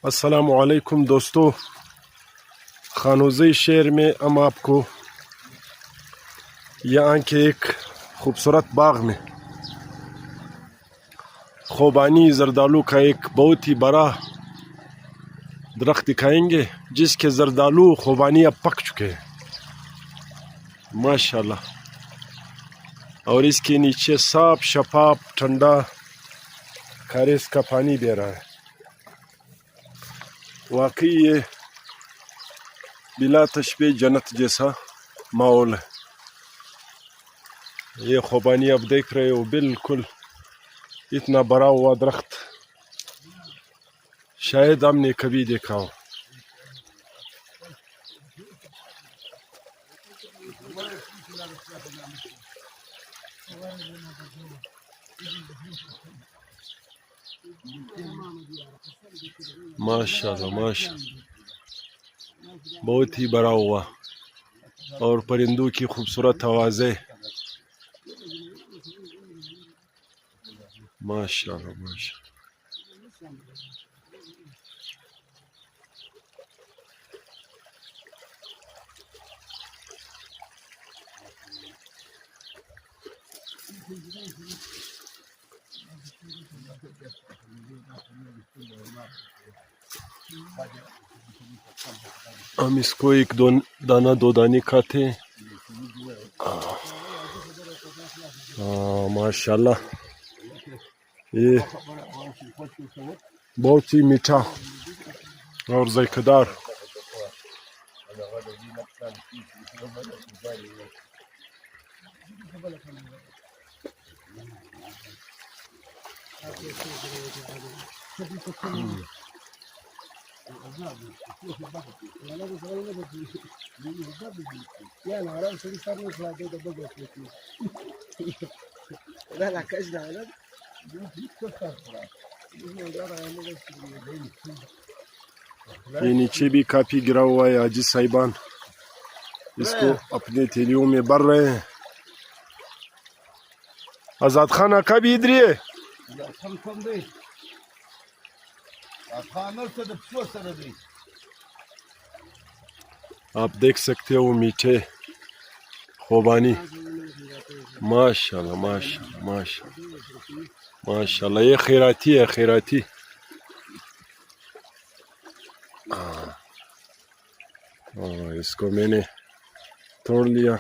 السلام علیکم دوستو، خانوزی شہر میں ہم آپ کو یہاں کے ایک خوبصورت باغ میں خوبانی زردالو کا ایک بہت ہی بڑا درخت دکھائیں گے، جس کے زردالو خوبانی اب پک چکے ہیں ماشاءاللہ، اور اس کے نیچے صاف شفاف ٹھنڈا خالص کا پانی دے رہا ہے۔ واقعی یہ بلا تشبیہ جنت جیسا ماحول ہے۔ یہ خوبانی آپ دیکھ رہے ہو، بالکل اتنا بڑا ہوا درخت شاید ہم نے کبھی دیکھا ہو۔ ماشاءاللہ ماشاءاللہ، بہت ہی بڑا ہوا، اور پرندوں کی خوبصورت آوازیں، ماشاءاللہ ماشاءاللہ۔ ہم اس کو ایک دو دانے کھاتے ہیں۔ ماشاءاللہ، یہ بہت ہی میٹھا اور ذائقہ دار۔ یہ نیچے بھی کافی گرا ہوا ہے، حاجی صاحبان اس کو اپنے تھیلیوں میں بھر رہے ہیں۔ آزاد خان آقا بھی ادھر ہے۔ آپ دیکھ سکتے ہو میٹھے خوبانی، ماشاءاللہ ماشاءاللہ ماشاءاللہ ماشاءاللہ۔ یہ خیراتی ہے، خیراتی۔ اس کو میں نے توڑ لیا۔